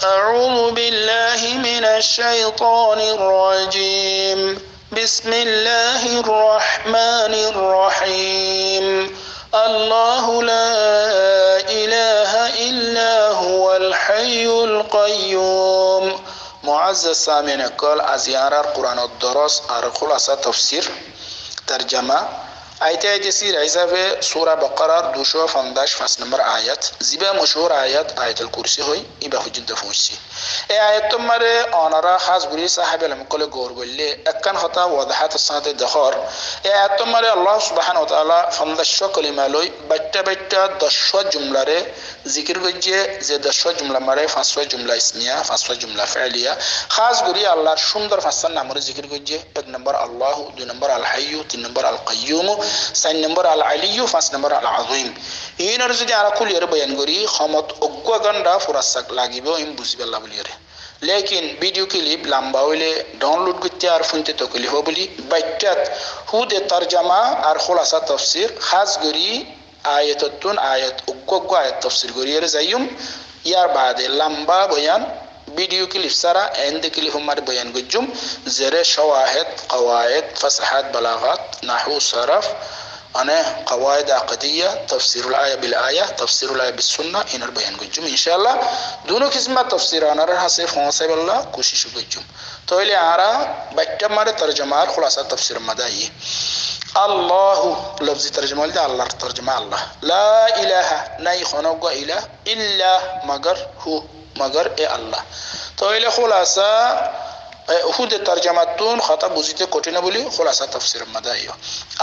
أعوذ بالله من الشيطان الرجيم بسم الله الرحمن الرحيم الله لا إله إلا هو الحي القيوم معزز سامعين قال أزيار القرآن الدرس خلاصة تفسير ترجمة آيات سيرة حساب سورة بقرة 215 فصل نمبر آيات زيبا مشهور آيات الكرسي هوي إبا حجد فوشي آيات تمر آنرا خاص بري صاحب المقل غور بلي أكن خطا وضحات السنة الدخار آيات تمر الله سبحانه وتعالى فندشوا كلمة لوي بتا دشوا جملة ري ذكر بجي زي دشوا جملة مري فاسوا جملة اسمية فاسوا جملة فعلية خاص بري الله شندر فصل نمر ذكر بجي এক নম্বর আল্লাহ, 2 নম্বর আল হাইয়্যু, 3 নম্বর আল কাইয়্যুম, 4 নম্বর আল আলিয়্যু, 5 নম্বর আল আযীম। ইনর যদি আরা কুলিয়ার বয়ান করি খমত অজ্ঞা গন্ডা ফুরাসাক লাগিব ইম বুঝিবাল্লা বলিয়ারে লেকিন ভিডিও ক্লিপ লম্বা হইলে ডাউনলোড করতে আর শুনতে তকলিফ বলি বাইটাত হুদে তরজমা আর খোলাসা তাফসীর খাস করি আয়াতুন আয়াত অজ্ঞা আয়াত তাফসীর করিয়ারে যাইম ইয়ার বাদে লম্বা বয়ান ভিডিও ক্লিপ সারা এন্ড ক্লিপ আমার বয়ান গজুম জেরে শাওয়াহিদ قواعد فصحات بلاغات نحو صرف أنا قواعد عقدية تفسير الآية بالآية تفسير الآية بالسنة إن البيان قجوم إن شاء الله دونو قسمة تفسير أنا رح سيف حساب الله كوشش قجوم تويلي عارا بيتم ماري ترجمة خلاصة تفسير مدائي الله لفظ ترجمة الله ترجمة الله لا إله ناي خنوغا إله إلا مگر هو مگر إيه الله تويلي خلاصة হুদ তরজমাতুন খতা বুঝিতে কঠিন বলি খোলাসা তাফসীর মাদাইয়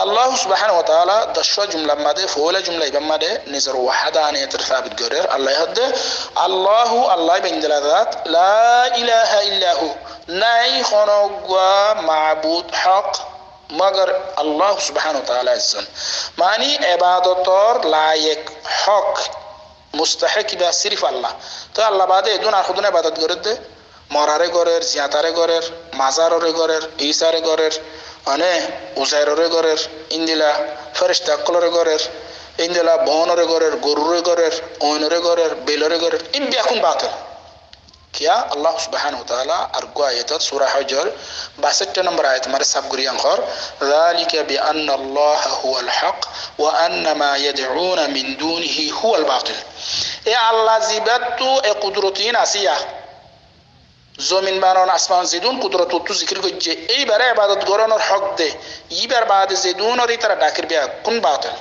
আল্লাহ সুবহানাহু ওয়া তাআলা 10 জুমলা মাদে ফুলা জুমলা ইবাম মাদে নিজর ওয়াহদানিয়ত সাবিত করে আল্লাহ হদ আল্লাহ আল্লাহ বিনদালাত লা ইলাহা ইল্লাহু নাই খনগা মাবুদ হক মগর আল্লাহ সুবহানাহু ওয়া তাআলা আযন মানে ইবাদতর লায়েক হক মুস্তাহিক বা সিরফ আল্লাহ তো আল্লাহ বাদে দুনা খুদনা ইবাদত করে দে মরারে গরের জিয়াতারে গরের মাজাররে গরের ঈসারে গরের মানে উজাইররে গরের ইন্দিলা ফেরেশতা কলরে গরের ইন্দিলা বহনরে গরের গরুরে গরের ওনরে গরের বেলরে গরের ইবি এখন বাতিল কিয়া আল্লাহ সুবহানাহু ওয়া তাআলা আর আয়াত সূরা হজর 62 নম্বর আয়াত মারে সাবগুরি আনখর যালিকা বিআন্নাল্লাহা হুয়াল হক ওয়া আন্না মা ইয়াদউনা মিন দুনিহি হুয়াল বাতিল এ আল্লাহ জিবাতু এ কুদরতিন আসিয়া জমিন বানান আসমান জিদুন কুদরত তো জিকির করছে এইবারে ইবাদত গরানোর হক দে ইবার বাদে জিদুন আর তারা ডাকির বিয়া কোন বাতিল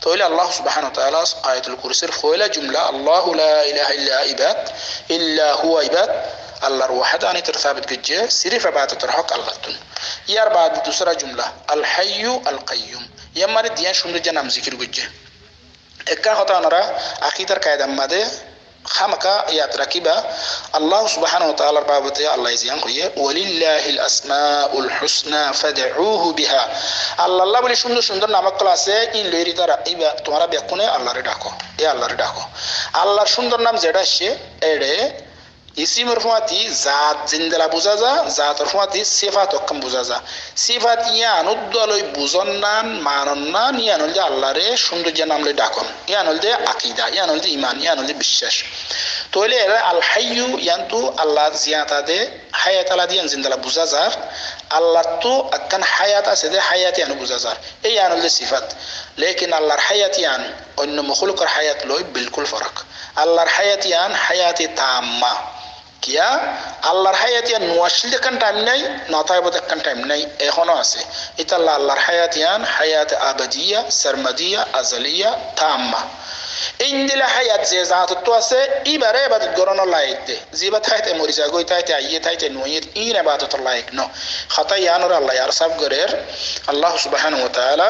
তাহলে আল্লাহ সুবহানাহু ওয়া তাআলা আয়াতুল কুরসির ফয়লা জুমলা আল্লাহু লা ইলাহা ইল্লা ইবাদ ইল্লা হুয়া ইবাদ আল্লাহর ওয়াহদানিয়ত সাবিত করছে সিরফ ইবাদতের হক আল্লাহ তুন ইয়ার বাদে দুসরা জুমলা আল হাইয়্যু আল কাইয়্যুম ইয়ামারে দিয়া সুন্দর যে নাম জিকির করছে একা কথা আমরা আকীদার কায়দার মাদে খামকা ইয়াত রাকিবা আল্লাহ সুবহানাহু ওয়া তাআলার বাবতে আল্লাহ জিয়ান কইয়ে ওয়ালিল্লাহিল আসমাউল হুসনা ফাদউহু বিহা আল্লাহ বলি সুন্দর সুন্দর নামকল আছে ইন লইরি তারা ইবা তোমরা বেকুনে আল্লাহরে ডাকো এ আল্লাহরে ডাকো আল্লাহর সুন্দর নাম যেটা সে এড়ে ইসিম রফাতি জাত জিন্দালা বুঝা যা জাত রফাতি সিফাত হকম বুঝা যা সিফাত ইয়ান উদ্দলই বুঝন্নান মানন্নান ইয়ান হলদে আল্লাহরে সুন্দর যে নামলে ডাকন ইয়ান হলদে আকীদা ইয়ান হলদে ঈমান ইয়ান হলদে বিশ্বাস তোলে আল হাইয়্যু ইয়ান্তু আল্লাহ জিয়াতা দে হায়াত আলা দিয়ান জিন্দালা বুঝা যার আল্লাহ তো আকান হায়াত আছে দে হায়াত ইয়ান বুঝা যার এই ইয়ান হলদে সিফাত লেকিন আল্লাহর হায়াত ইয়ান অন্য মখলুকের হায়াত লই বিলকুল ফারাক আল্লাহর হায়াত ইয়ান হায়াতি তাম্মা কিয়া আল্লাহর হায়াত ইয়ান নোয়াশিল দেখান টাইম নাই নতায় দেখান টাইম নাই এখনো আছে এটা আল্লাহর হায়াত ইয়ান হায়াত আবাদিয়া সারমাদিয়া আজালিয়া তাম্মা ইনদিলা হায়াত যে জাত তো আছে ইবারে ইবাদত গরানো লায়েক দে জিবা থাইতে মরিজা গই থাইতে আইয়ে থাইতে নইয়ে ইন ইবাদত লায়েক ন খাতা ইয়ানুর আল্লাহ আর সব গরের আল্লাহ সুবহানাহু ওয়া তাআলা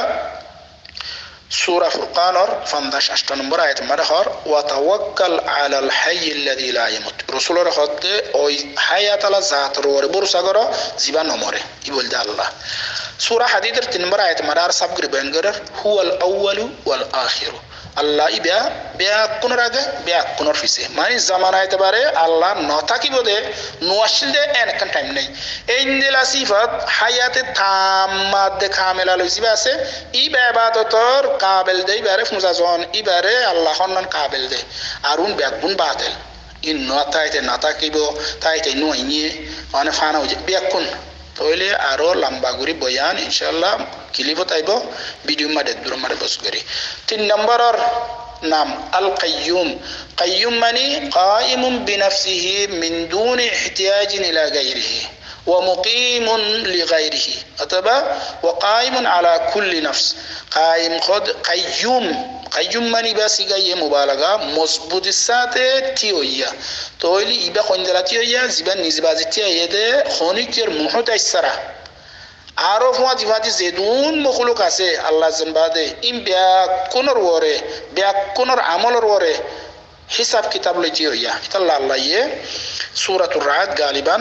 সূরা ফুরকানর 58 নম্বর আয়াত মারহর ওয়া তাওয়াক্কাল আলাল হাইয়্যিল্লাযী লা ইয়ামুত রাসূলের হদে ওই হায়াত আলা জাতর ওরে ভরসা করো জীবন মরে ই বলতে আল্লাহ সূরা হাদীদের 3 নম্বর আয়াত মারার সাবগ্রি বয়ান করে হুয়াল আউয়ালু ওয়াল আখিরু আল্লাহ ইবা ব্যাকুনের আগে ব্যাকুনের পিছে মানে জামানা হইতে পারে আল্লাহ ন থাকিব দে নোয়াশিল দে এনকান টাইম নাই এই দিলা সিফাত হায়াতে তাম্মাত দে কামেলা লইছিবা আছে ইবা ইবাদতর কাবিল দে ইবারে ফুজাজন ইবারে আল্লাহ হন্নান কাবিল দে আরুন ব্যাকুন বাতিল in no taite natakibo taite no inye ana fana uje biakun toile aro lamba guri boyan inshallah kilibo taibo video made duro made basugari tin number nam al qayyum qayyum mani qa'imun bi nafsihi min duni ihtiyajin ila ghayrihi ومقيم لغيره أتبع وقائم على كل نفس قائم خد قيوم مني بس جاي مبالغة مظبوط الساعة تيويا تقولي إبا خندرة تيويا زبان نزباز تيويا ده خونيكير محوت السرا عارف ما تفاتي زيدون مخلوق أسه الله زنباده إن بيا كونر وره بيا كونر عمل وره حساب كتاب لتيويا إتلا الله يه سورة الرعد غالبا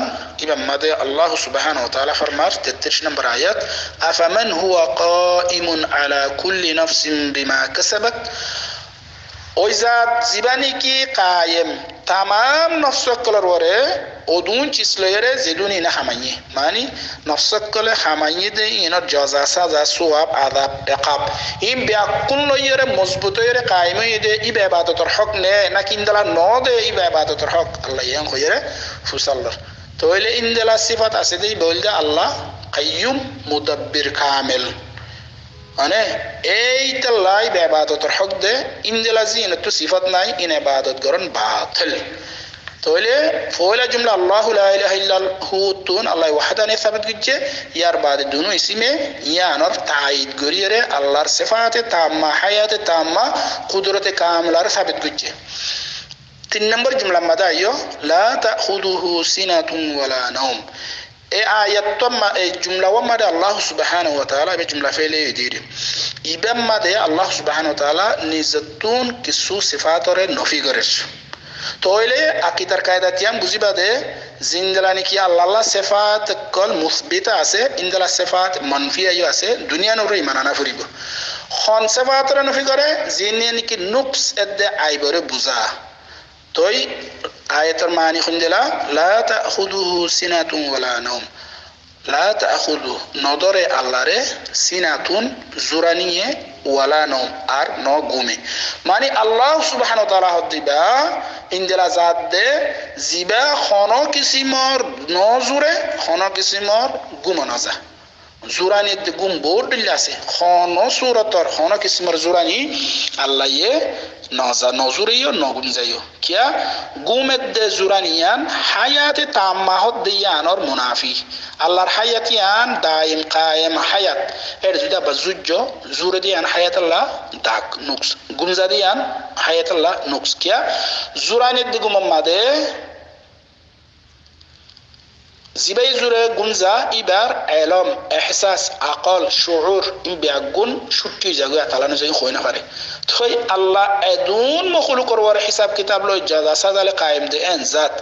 إمام مدى الله سبحانه وتعالى فرمار 33 نمبر آيات أفمن هو قائم على كل نفس بما كسبت وإذا زباني كي قائم تمام نفسك كلر وره ودون چسلويره زدوني نحماني ماني نفسك كلر حماني ده إنا جازا سازا سواب عذاب عقاب إن بيكون لو يره مضبوط يره قائم يده إبا عبادة الحق نه نكين دلا نو ده إبا عبادة الحق الله ين خيره فصلر تويله إن دلا صفات أسده بولده الله قيوم مدبر كامل أنا أي تلاي بعبادة الحق ده إن دلازين التصفات ناي إن عبادة قرن باطل تقوله فولا جملة الله لا إله إلا هو تون الله وحده نثبت جدّ يار بعد دونو اسمه يانور تعيد غريره الله صفات تامة حياة تامة قدرة كاملة ثابت جدّ تين نمبر جملة مدايو لا تأخذه سنة ولا نوم آيات تما جملة وما الله سبحانه وتعالى بجملة فعل يدير إبن ما ده الله سبحانه وتعالى نزتون كسو صفاته نفي غرش تويله أكيدر كايدا تيام بوزيبا ده زندلاني كي الله صفات كل مثبتة أسه إندلا صفات منفية يو أسه دنيا نور إيماننا فريبو خان صفات نفي غره زينيني كي نقص أدى عيبره بوزا توي آية المعني خندلا لا تأخذه سنة ولا نوم لا تأخذه نظر الله ره سنة زرانية ولا نوم أر نوغومي معني الله سبحانه وتعالى هدبا إن دل ذات زبا خانو كسي مار نوزوره خانو كسي مار غوم نازه زورانی دگم بورد لاسه خانو صورتار خانو کسی مر زورانی الله يه نازا نازوریو ناگونزایو کیا گومت ده زورانیان حیات تامهات دیان اور منافی الله حیاتیان دائم قائم حیات ارزودا بزوجو زور دیان حیات الله داک نقص گونزا دیان حیات الله نقص کیا زورانی دگم ماده زباي زورة جنزة إبر علم إحساس عقل شعور إن بيعجون شكي جاوا تعالى نزين خوينا فري تخي الله أدون مخلوق روار حساب كتاب له جزاء سازال قائم ده إن ذات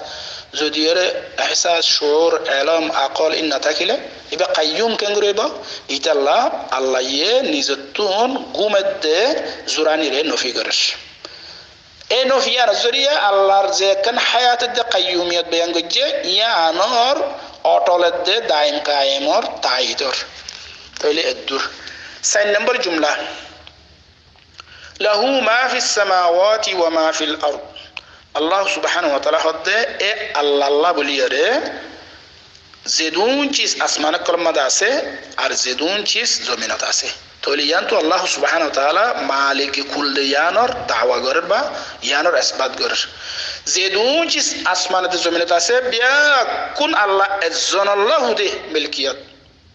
زوديره إحساس شعور علم عقل إن نتاكله يبقى قيوم كنغريبا يتلا الله ينزتون قومت ده زوراني له نفيقرش إنه في أرزوريا الله رزقن حياة ده قيومية بيانجي يا نور أطولت ده دائم قائمور تايدور تولي الدور سين نمبر جملة له ما في السماوات وما في الأرض الله سبحانه وتعالى خد الله بليره زدون چیز اسمان کلمه داسه ار زدون چیز زمین داسه تولیان تو الله سبحانه وتعالى مالك كل يانور دعوة غربا يانور اثبات غر زدون چیز اسمان ده زمین داسه بیا كن الله اذن الله ده ملكيت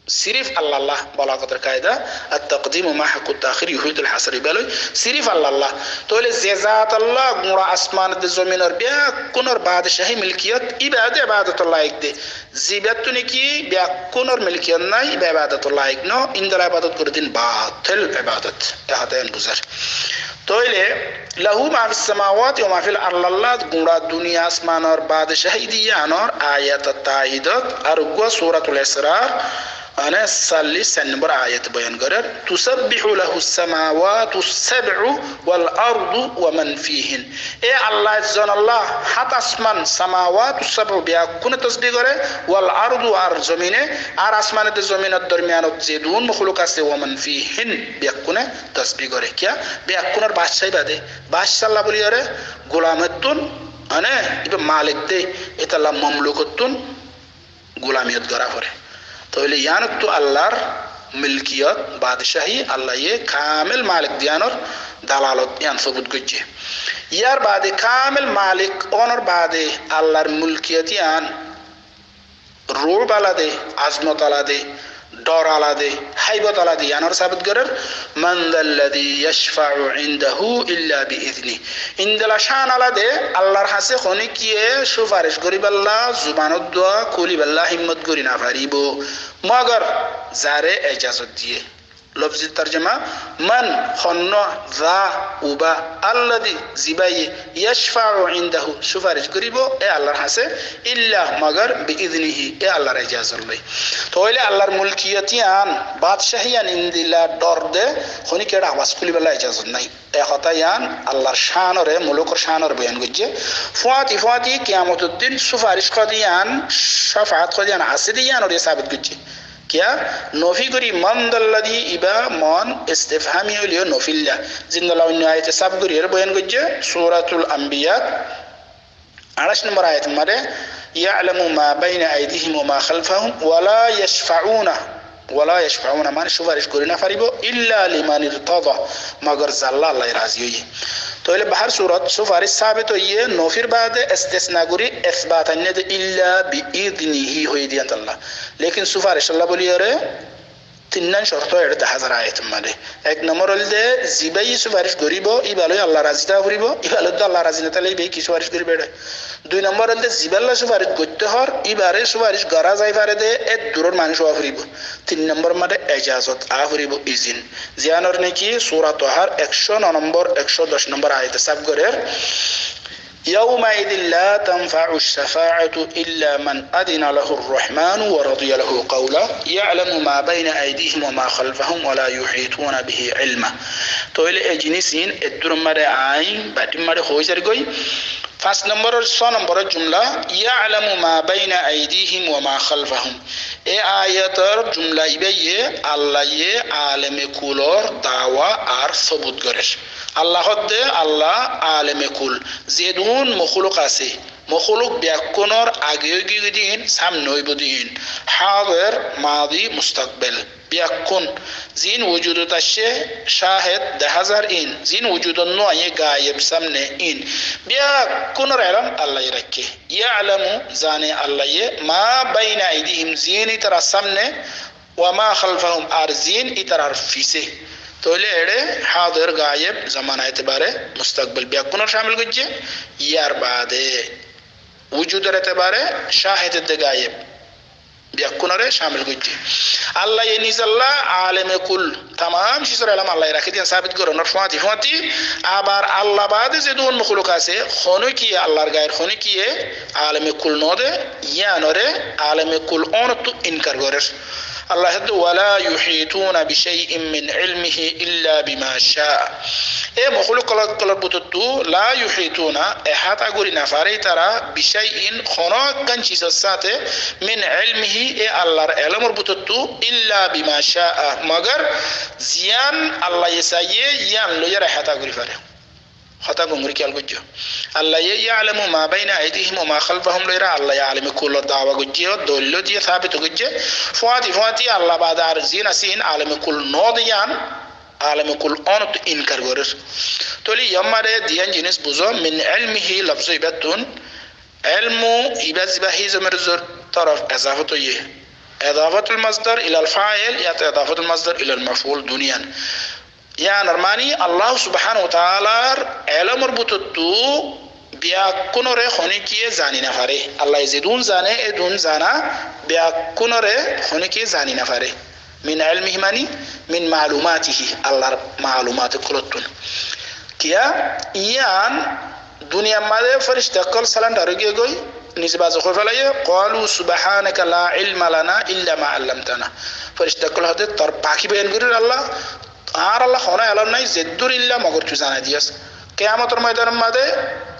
صرف الله بلا قدر كايدا التقديم مع حق التاخير يفيد الحصر بالي صرف الله تقول زيزات الله غرا اسمان الزمين بيا كنور بعد شهي ملكيت عباده عباده الله يكدي زيبتني كي بيا كنور ملكيت ناي عباده الله يكنو ان در عبادت كردين باطل عبادت هذين بزر تقول له ما في السماوات وما في الارض الله غرا دنيا اسمان اور بعد شهيدي يانور ايات التايدات ارجو سوره الاسراء أنا صلي سنبر آية بيان قرر تسبح له السماوات السبع والأرض ومن فيهن إيه الله زن الله حتى اسمان سماوات السبع بيكون تسبيح قرر والأرض وأرزمينه أرسمان الزمين الدرميان الزيدون مخلوقات ومن فيهن بيكون تسبيح قرر كيا بيكون باشا بعده باشا الله بلي قرر غلامتون মানে ইবে মালিক দে এতালা মামলুকতুন গোলামিয়ত করা পড়ে তাহলে ইয়ান তো আল্লাহর মিলকিয়ত বাদশাহী আল্লাহ ইয়ে কামিল মালিক দিয়ানোর দালালত ইয়ান সবুত গজ্জে ইয়ার বাদে কামিল মালিক অনর বাদে আল্লাহর মিলকিয়ত ইয়ান রূপ আলাদে আজমত আলাদে ডর আলাদে হাইবত আলাদে ইয়ানোর সাবিত করার মান যাল্লাযী ইয়াশফাউ ইনদাহু ইল্লা বিইذনি ইনদালা শান আলাদে আল্লাহর হাসে খনি কিয়ে সুপারিশ করিবাল্লাহ জুবানত দোয়া কলিবাল্লাহ হিম্মত করি না পারিব মগর জারে ইজাজত দিয়ে লফজি তরজমা মান খন্ন যা উবা আল্লাযী জিবাই ইয়াশফাউ ইনদাহু সুপারিশ করিব এ আল্লাহর হাসে ইল্লা মগর বিইذনিহি এ আল্লাহর ইজাজত লই তাহলে আল্লাহর মুলকিয়াতিয়ান বাদশাহিয়ান ইনদিলা ডর দে খনি কেডা আওয়াজ কলিবাল্লাহ ইজাজত নাই এ কথা ইয়ান আল্লাহর শানরে মুলুকর শানর বয়ান গজ্জে ফাতি কিয়ামতুদ দিন সুপারিশ কদিয়ান শাফাআত কদিয়ান আসিদিয়ান ওরে সাবিত গজ্জে क्या नफी करी मन दल्लदी इबा मन इस्तिफहामी लियो नफिल्ला जिंदला अन्य आयत सब करी बयान गज्जे सूरतुल अंबिया 28 नंबर आयत मारे यालमु मा बैना अयदिहिम व मा खल्फहुम वला यशफाउना मान सुपारिश करी ना पारिबो इल्ला लिमान इरतादा मगर जाल्ला अल्लाह राजी होई তাহলে বাহার সূরত সুপারিশ সাবিত হইয়ে নফির বাদে ইস্তিসনা করি ইসবাত আননে ইল্লা বিইذনিহি হই দিয়ান আল্লাহ লেকিন সুপারিশ আল্লাহ বলিয়ারে তিনন শর্ত এর 10000 আয়াত মানে এক নম্বর হইলে জিবাই সুপারিশ করিব ইবালে আল্লাহ রাজি তা করিব ইবালে তো আল্লাহ রাজি না তাহলে বে কি সুপারিশ করিবে দুই নম্বর হইলে জিবাল্লাহ সুপারিশ করতে হর ইবারে সুপারিশ করা যাই পারে দে এ দূরের মানুষ হওয়া করিব তিন নম্বর মানে ইজাজত আ করিব ইজিন জিয়ানর নাকি সূরা তাহার 109 নম্বর 110 নম্বর আয়াতে সাব করের يومئذ لا تنفع الشفاعة إلا من أذن له الرحمن ورضي له قولا يعلم ما بين أيديهم وما خلفهم ولا يحيطون به علما تويل اجنسين الدرمر عين باتمر خويزر گوي فاس نمبر 6 نمبر جملة يعلم ما بين أيديهم وما خلفهم اي آياتر جملة ইবে আল্লাহ আলেম কুলর দাওয়া আর সবুত করেশ আল্লাহ হদে আল্লাহ আলেমে কুল যেদুন মখলুক আছে মখলুক ব্যাকরণের আগে গিয়ে সামনে হইবদিন হাজির মাদি মুস্তাকবিল ব্যাকরণ জিন ওজুদত আসে শাহিদ 10000 ইন জিন ওজুদন নয় গায়েব সামনে ইন ব্যাকরণের ইলম আল্লাহ রাখে ইয়ালামু জানে আল্লাহ মা বাইনা আইদিহিম জিন ইতারা সামনে ওয়া মা খালফাহুম আর জিন ইতারার ফিসে তোলে এড়ে হাজির গায়েব জামানা এতবারে মুস্তাকবিল ব্যাকরণ শামিল গজ্জে ইয়ার বাদে ওজুদের এতবারে শাহিদ দে গায়েব ব্যাকরণরে শামিল গজ্জে আল্লাহ নিজাল্লাহ আলেমে কুল तमाम শিসর ইলম আল্লাহ রাখি দেন সাবিত করন ফাতি আবার আল্লাহ বাদে যে দুন মখলুক আছে খনো কি আল্লাহর গায়ের খনো কি আলেমে কুল নদে ইয়ানরে আলেমে কুল অনতু ইনকার করে الله يقول ولا يحيطون بشيء من علمه إلا بما شاء اي مخلوق كلا بوتو لا يحيطون احاطه غوري نفاري ترى بشيء خناق كان شيء ساته من علمه اي الله علم بوتو الا بما شاء مگر زيان الله يساي يان لو يرى احاطه غوري فاره خطا غمري كال گجو الله يعلم ما بين ايديهم وما خلفهم ليرى الله يعلم كل دعوه گجو دولو دي ثابت گجه فواتي الله بعد ارزين سين عالم كل نوديان عالم كل انت انكار غرس تولي يمره ديان جنس بوزو من علمه لفظ يبتون علم يبزبه زمرزر طرف اضافته اضافه المصدر الى الفاعل يا اضافه المصدر الى المفعول دنيا يا نرماني الله سبحانه وتعالى علم مربوطتو بيكونره خونيكي زاني نفاره الله يزيدون زانه ادون زانا بيكونره خونيكي زاني نفاره من علمه ماني من معلوماته الله معلومات كلتون كيا يان دنيا ماده فرشته كل سلام درجه گوي نسبه زخفلايه قالوا سبحانك لا علم لنا الا ما علمتنا فرشته كل هذا تر باقي بيان غير الله আর আল্লাহ খনা এলাম নাই জেদ্দুরিল্লাহ মগর চু জানা দিয়াস কিয়ামতের ময়দানের মাঝে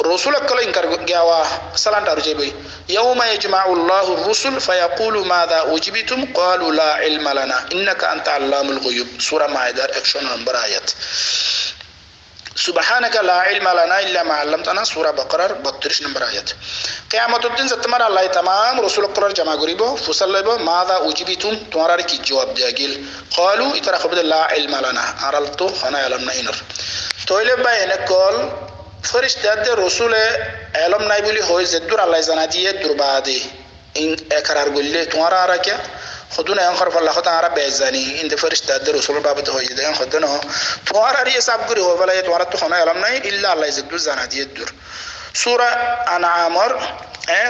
রাসূল আকল ইনকার গিয়াওয়া সালাম দারু যাইবই ইয়াউমা ইয়াজমাউল্লাহু রুসুল ফায়াকুলু মাযা উজিবিতুম ক্বালু লা ইলমা লানা ইন্নাকা আনতা আল্লামুল গুয়ুব সূরা মায়েদার 100 নম্বর আয়াত সুবহানাকা লা ইলমা লানা ইল্লা মা আল্লামতানা সূরা বাকারার 32 নম্বর আয়াত কিয়ামতের দিন যতমার আল্লাহ तमाम রাসূল করার জমা করিব ফুসাল লইব মাদা উজিবিতুম তোমার কি জবাব দেয়া গিল ক্বালু ইতরা খবদ লা ইলমা লানা আরাল তো খানা ইলম নাই নর তোইলে বাইনে কল ফেরেশতাতে রাসূলে ইলম নাই বলি হয় জেদুর আল্লাহ জানা দিয়ে দুরবাদে ইন একরার গল্লে তোমার আর কি خدونا ينخر فالله خدنا عرب بيزاني إن فرشت أدر وصول بابته هو يدين خدنا توارا ريه سابقري هو فلا يتوارا تخنا يلمنا إلا الله يزدو زانا دي الدر سورة أنعامر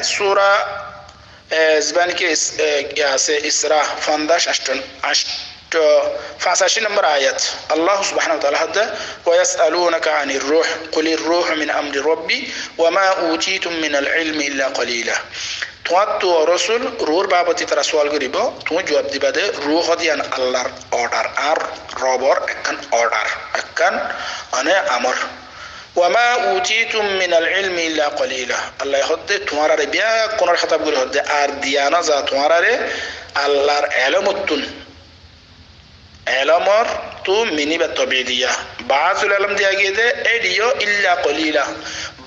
سورة زبانك إسراء فانداش أشتن فاساشي نمبر آيات الله سبحانه وتعالى هذا ويسألونك عن الروح قل الروح من أمر ربي وما أوتيتم من العلم إلا قليلا تو رسول رور بابتي ترى سوال غريبو تو جواب دي بده روح ديان الله اوردر ار روبر اكن اوردر اكن انا امر وما اوتيتم من العلم الا قليلا الله يحد تمارا بيا كون الخطاب غري هد ار ديانا ذا تمارا الله علمتن علمر تو مني بتبيديا بعض العلم دي اگيده اديو الا قليلا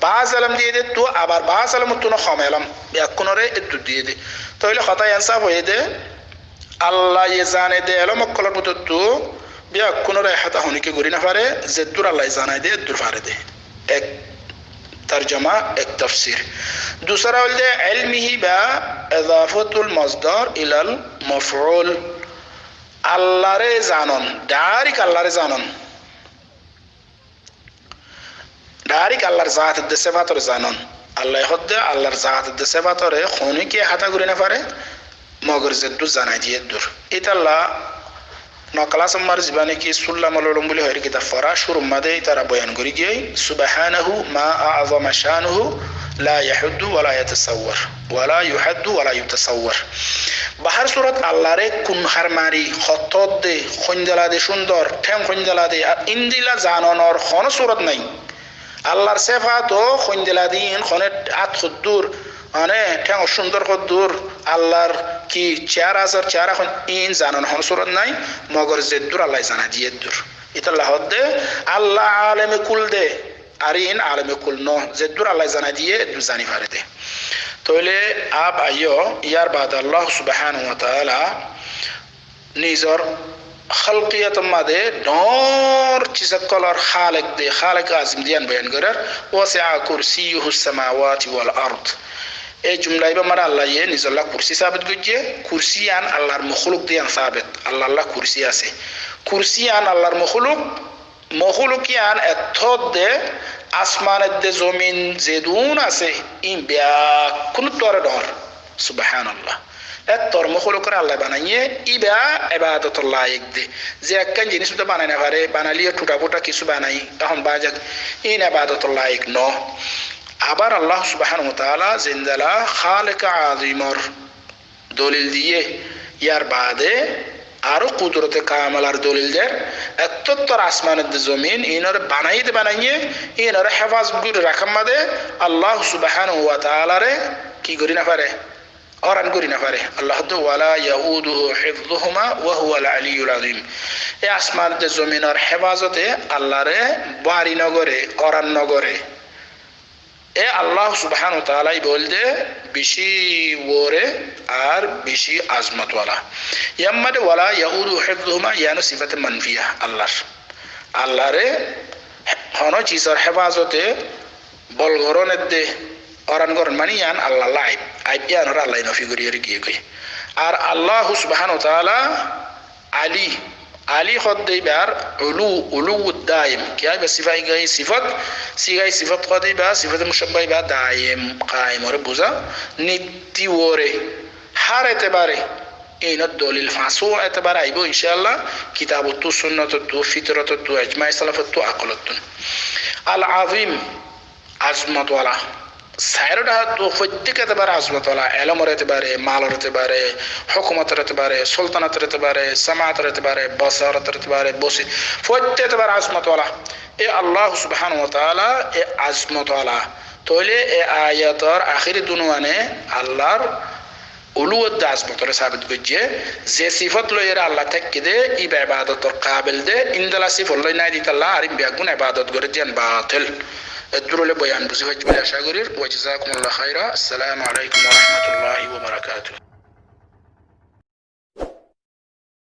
بعض علم দিয়ে দে তো আবার بعض علم তো না খামেলাম একনরে একটু দিয়ে দে তাহলে খাতা ইনসাফ হয়ে দে আল্লাহ ই জানে দে علم কলর মত তো বিয়া কোনরে হাতা হনিকে গরি না পারে যে দূর আল্লাহ জানাই দে দূর পারে দে এক তরজমা এক তাফসীর दूसरा হল দে علمه বা اضافه المصدر الى المفعول আল্লাহরে জানন ডাইরেক্ট আল্লাহরে জানন ডাইরেক্ট আল্লাহর জাত দে সিফাতর জানন আল্লাহ হদ্দে আল্লাহর জাত দে সিফাতরে খনিকে হাতা করে না পারে মগর জেদু জানাই দিয়ে দূর ইতাল্লাহ নকলা সম্মার জীবনে কি সুল্লাম আলম বলে হয় কিতাব ফরা শুরু মাদে তারা বয়ান করি গিয়ে সুবহানাহু মা আযমা শানুহু লা ইয়াহুদ্দু ওয়া লা ইয়াতাসাওয়ার ওয়া লা ইউহাদ্দু ওয়া লা ইউতাসাওয়ার বাহার সূরাত আল্লাহরে কুন হারমারি খতত দে খঞ্জলা দে সুন্দর ঠেম খঞ্জলা দে ইন্দিলা জাননর কোন সূরত নাই আল্লাহর সিফাত ও খঞ্জলা দিন খনে আত খুদ্দুর মানে ঠেং সুন্দর খুদ্দুর আল্লাহর কি চেহারা আছে চেহারা খন ইন জানন হন সূরত নাই মগর জেদুর আল্লাহ জানা দিয়ে দূর ইতাল্লাহ দে আল্লাহ আলেমে কুল দে আরিন আলেমে কুল ন জেদুর আল্লাহ জানা দিয়ে দু জানি পারে দে তোলে আপ আইও ইয়ার বাদ আল্লাহ সুবহানাহু ওয়া তাআলা নিজর خلقية ماده دور چیزا کلار خالق ده خالق عظیم دیان بیان گرر وسع کرسیه السماوات والارض এই জুমলাই বা মারা আল্লাহ ইয়ে নিজ আল্লাহ কুরসি সাবিত গজ্জে কুরসি আন আল্লাহর মখলুক দিয়ান সাবিত আল্লাহ কুরসি আছে কুরসি আন আল্লাহর মখলুকিয়ান এথদ দে আসমানের দে জমিন জেদুন আছে ইন বিয়া কোন তরে ডর সুবহানাল্লাহ এতর মখলুক আল্লাহ বানাইয়ে ইবা ইবাদতুল লাইক দে যে একখান জিনিস তো বানাই না পারে বানালিয়ে টুটাপুটা কিছু বানাই তখন বাজা ইন ইবাদতুল লাইক ন আবার আল্লাহ সুবহানাহু ওয়া তাআলা জিন্দালা খালিক আযীমর দলিল দিয়ে ইয়ার বাদে আরো কুদরতে কামালার দলিল দের এততর আসমানের জমিন ইনর বানাইয়ে ইনর হেফাজত করে রাখার মাদে আল্লাহ সুবহানাহু ওয়া তাআলা রে কি করি না পারে অরান করি না পারে আল্লাহ তো ওয়ালা ইয়াউদুহু হিফযুহুমা ওয়া হুয়াল আলিয়্যুল আযীম এই আসমানের জমিনের হেফাজতে আল্লাহ রে বাড়ি নগরে অরান নগরে এ আল্লাহ সুবহানাহু ওয়া তাআলাই বলদে বেশি ওরে আর বেশি আজমত ওয়ালা ইয়ামাদে ওয়ালা ইয়াউদু হিফযুহুমা ইয়ানা সিফাতে মানফিয়া আল্লাহ রে হনো চিসর হেফাজতে বলগরনের দে অরান গরন মানে ইয়ান আল্লাহ লাইব আইব ইয়ান আর আল্লাহ নফি করিয়ে গিয়ে কই আর আল্লাহ সুবহানাহু ওয়া তাআলা আলী خديبار علو الدائم كيا بصفه جاي صفات خديبا صفه مشبهه با دائم قائم وربوزا نتي وره هر اعتباره این الدلیل فاسو اعتبار ایبو ان شاء الله كتاب تو سنت تو فطرت تو اجماع سلف تو عقلت العظيم عظمت والا সাইরটা তো প্রত্যেক এতবারে আজমত ওয়ালা ইলমের এতবারে মালের এতবারে হুকুমতের এতবারে সুলতানাতের এতবারে সামাতের এতবারে বসারতের এতবারে বসি প্রত্যেক এতবারে আজমত ওয়ালা এ আল্লাহ সুবহানাহু ওয়া তাআলা এ আজমত ওয়ালা তাহলে এ আয়াতের আখির দুনওয়ানে আল্লাহর উলুওয়াত দাস বতরে সাবিত গজ্জে যে সিফত লইরা আল্লাহ থাকি দে ইবাদতর কাবিল দে ইনদালা সিফত লই নাই দিতাল্লাহ আরিম বিয়াগুন ইবাদত করে দেন বাতিল এদরুলে বয়ান বুঝি হইছে আশা করি ওয়া জাযাকুমুল্লাহু খাইরা আসসালামু আলাইকুম ওয়া রাহমাতুল্লাহি